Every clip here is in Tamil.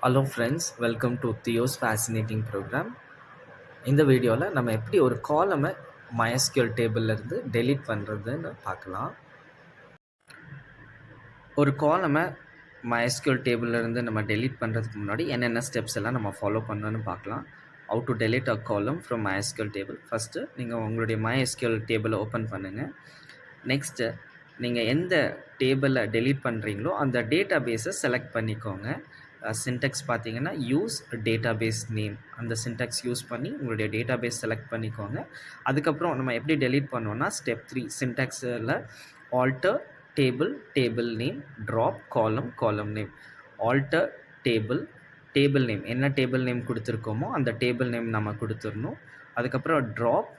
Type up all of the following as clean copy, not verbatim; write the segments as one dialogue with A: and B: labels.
A: ஹலோ ஃப்ரெண்ட்ஸ், வெல்கம் டு தியோஸ் ஃபேசினேட்டிங் ப்ரோக்ராம். இந்த வீடியோவில் நம்ம எப்படி ஒரு காலமை MySQL டேபிள்லேருந்து டெலீட் பண்ணுறதுன்னு பார்க்கலாம். ஒரு காலமை MySQL டேபிள்லேருந்து நம்ம டெலீட் பண்ணுறதுக்கு முன்னாடி என்னென்ன ஸ்டெப்ஸ் எல்லாம் நம்ம ஃபாலோ பண்ணணும்னு பார்க்கலாம். ஹவு டு டெலீட் அ காலம் ஃப்ரம் MySQL டேபிள். ஃபஸ்ட்டு நீங்கள் உங்களுடைய MySQL டேபிளை ஓப்பன் பண்ணுங்கள். நெக்ஸ்ட்டு நீங்கள் எந்த டேபிளை டெலீட் பண்ணுறீங்களோ அந்த டேட்டா பேஸை செலக்ட் பண்ணிக்கோங்க. சின்டெக்ஸ் பார்த்தீங்கன்னா யூஸ் டேட்டாபேஸ் நேம், அந்த சின்டெக்ஸ் யூஸ் பண்ணி உங்களுடைய டேட்டாபேஸ் செலக்ட் பண்ணிக்கோங்க. அதுக்கப்புறம் நம்ம எப்படி டெலீட் பண்ணோன்னா ஸ்டெப் 3 சின்டெக்ஸில் alter table name, drop column name. Alter table name, என்ன டேபிள் நேம் கொடுத்துருக்கோமோ அந்த டேபிள் நேம் நம்ம கொடுத்துடணும். அதுக்கப்புறம் ட்ராப்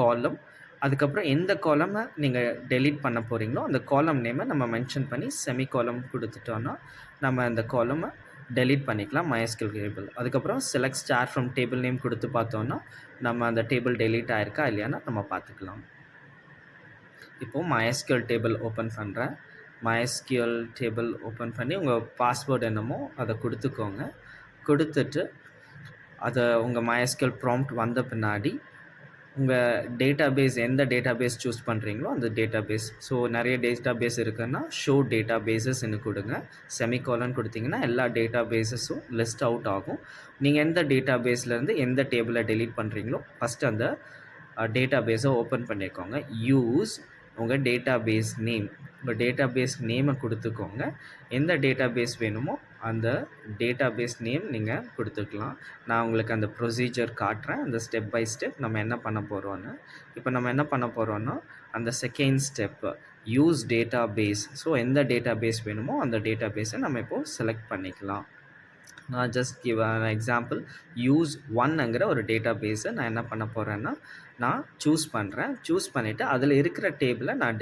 A: காலம், அதுக்கப்புறம் எந்த காலமை நீங்கள் டெலீட் பண்ண போகிறீங்களோ அந்த காலம் நேமை நம்ம மென்ஷன் பண்ணி செமிகாலம் கொடுத்துட்டோன்னா நம்ம அந்த காலமை டெலீட் பண்ணிக்கலாம் MySQL டேபிள். அதுக்கப்புறம் select star from table name கொடுத்து பார்த்தோன்னா நம்ம அந்த டேபிள் டெலீட் ஆயிருக்கா இல்லையானா நம்ம பார்த்துக்கலாம். இப்போது MySQL டேபிள் ஓப்பன் பண்ணுறேன். MySQL டேபிள் ஓப்பன் பண்ணி உங்கள் பாஸ்வேர்டு என்னமோ அதை கொடுத்துக்கோங்க. கொடுத்துட்டு அதை உங்கள் MySQL ப்ராம்ப்ட் வந்த பின்னாடி உங்கள் டேட்டாபேஸ் எந்த டேட்டாபேஸ் சூஸ் பண்ணுறீங்களோ அந்த டேட்டாபேஸ், ஸோ நிறைய டேட்டாபேஸ் இருக்குன்னா ஷோ டேட்டாபேஸஸ்ன்னு கொடுங்க. செமிகாலன் கொடுத்தீங்கன்னா எல்லா டேட்டாபேஸஸும் லிஸ்ட் அவுட் ஆகும். நீங்கள் எந்த டேட்டாபேஸ்லேருந்து எந்த டேபிளை டெலீட் பண்ணுறீங்களோ ஃபஸ்ட்டு அந்த டேட்டாபேஸை ஓப்பன் பண்ணிக்கோங்க. யூஸ் உங்கள் டேட்டாபேஸ் நேம், உங்கள் டேட்டாபேஸ் நேமை கொடுத்துக்கோங்க. எந்த டேட்டாபேஸ் வேணுமோ அந்த டேட்டாபேஸ் நேம் நீங்கள் கொடுத்துக்கலாம். நான் உங்களுக்கு அந்த ப்ரொசீஜர் காட்டுறேன், அந்த ஸ்டெப் பை ஸ்டெப் நம்ம என்ன பண்ண போகிறோன்னு. இப்போ நம்ம என்ன பண்ண போகிறோன்னா அந்த second step use database. So எந்த டேட்டாபேஸ் வேணுமோ அந்த டேட்டாபேஸை நம்ம இப்போது செலக்ட் பண்ணிக்கலாம். நான் just give an example, use ஒன்னுங்கிற ஒரு டேட்டாபேஸை நான் என்ன பண்ண போகிறேன்னா நான் சூஸ் பண்ணுறேன். சூஸ் பண்ணிவிட்டு அதில் இருக்கிற டேபிளை நான்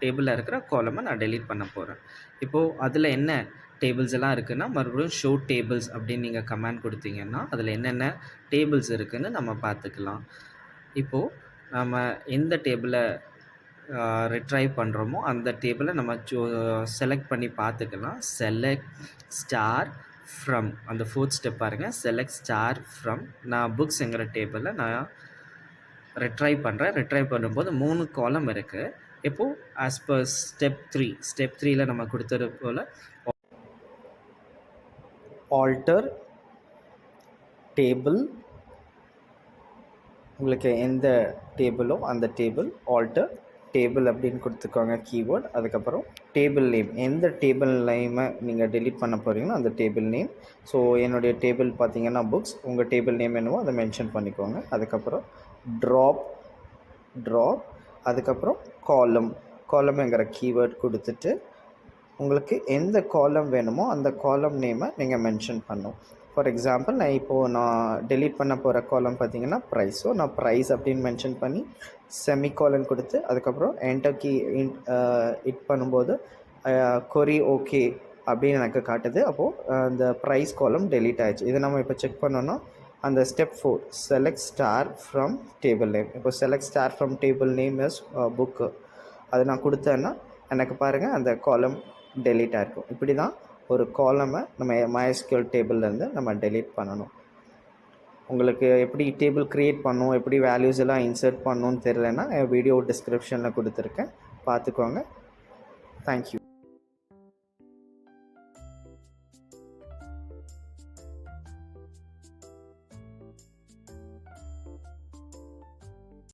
A: டேபிளில் இருக்கிற காலமை நான் டெலீட் பண்ண போகிறேன். இப்போது அதில் என்ன டேபிள்ஸ் எல்லாம் இருக்குதுன்னா மறுபடியும் ஷோ டேபிள்ஸ் அப்படின்னு நீங்கள் கமெண்ட் கொடுத்தீங்கன்னா அதில் என்னென்ன டேபிள்ஸ் இருக்குதுன்னு நம்ம பார்த்துக்கலாம். இப்போது நம்ம எந்த டேபிளை ரிட்ரைவ் பண்ணுறோமோ அந்த டேபிளை நம்ம செலக்ட் பண்ணி பார்த்துக்கலாம். செலக்ட் ஸ்டார் ஃப்ரம், அந்த ஃபோர்த் ஸ்டெப் பாருங்கள், செலக்ட் ஸ்டார் ஃப்ரம். நான் புக்ஸுங்கிற டேபிளில் நான் ரிட்ரைவ் பண்ணுறேன். ரிட்ரைவ் பண்ணும்போது 3 காலம் இருக்குது. இப்போது ஆஸ் பர் ஸ்டெப் 3ல் நம்ம கொடுத்தது போல் ஆல்டர் டேபிள், உங்களுக்கு எந்த டேபிளோ அந்த டேபிள் ஆல்டர் டேபிள் அப்படின்னு கொடுத்துக்கோங்க கீவேர்ட். அதுக்கப்புறம் டேபிள் நேம், எந்த டேபிள் நேமை நீங்கள் டெலீட் பண்ண போகிறீங்களோ அந்த டேபிள் நேம். ஸோ என்னுடைய டேபிள் பார்த்தீங்கன்னா புக்ஸ், உங்கள் டேபிள் நேம் என்னவோ அதை மென்ஷன் பண்ணிக்கோங்க. அதுக்கப்புறம் ட்ராப், அதுக்கப்புறம் காலம்ங்கிற கீவேர்ட் கொடுத்துட்டு உங்களுக்கு எந்த காலம் வேணுமோ அந்த காலம் நேமை நீங்கள் மென்ஷன் பண்ணணும். ஃபார் எக்ஸாம்பிள் நான் டெலீட் பண்ண போகிற காலம் பார்த்தீங்கன்னா ப்ரைஸ். ஸோ நான் ப்ரைஸ் அப்படின்னு மென்ஷன் பண்ணி செமிகாலன் கொடுத்து அதுக்கப்புறம் என்டர் கீ ஹிட் பண்ணும்போது கொரி ஓகே அப்படின்னு எனக்கு காட்டுது. அப்போது அந்த ப்ரைஸ் காலம் டெலீட் ஆகிடுச்சு. இதை நம்ம இப்போ செக் பண்ணோன்னா அந்த step 4 select star from table name. இப்போ select star from table name is book, அது நான் கொடுத்தேன்னா எனக்கு பாருங்கள் அந்த காலம் டெலீட் ஆகிருக்கும். இப்படி தான் ஒரு காலமை நம்ம MySQL டேபிள்லேருந்து நம்ம டெலீட் பண்ணணும். உங்களுக்கு எப்படி டேபிள் க்ரியேட் பண்ணணும், எப்படி வேல்யூஸ் எல்லாம் இன்சர்ட் பண்ணணும்னு தெரியலன்னா வீடியோ டிஸ்கிரிப்ஷனில் கொடுத்துருக்கேன், பார்த்துக்கோங்க. தேங்க்யூ.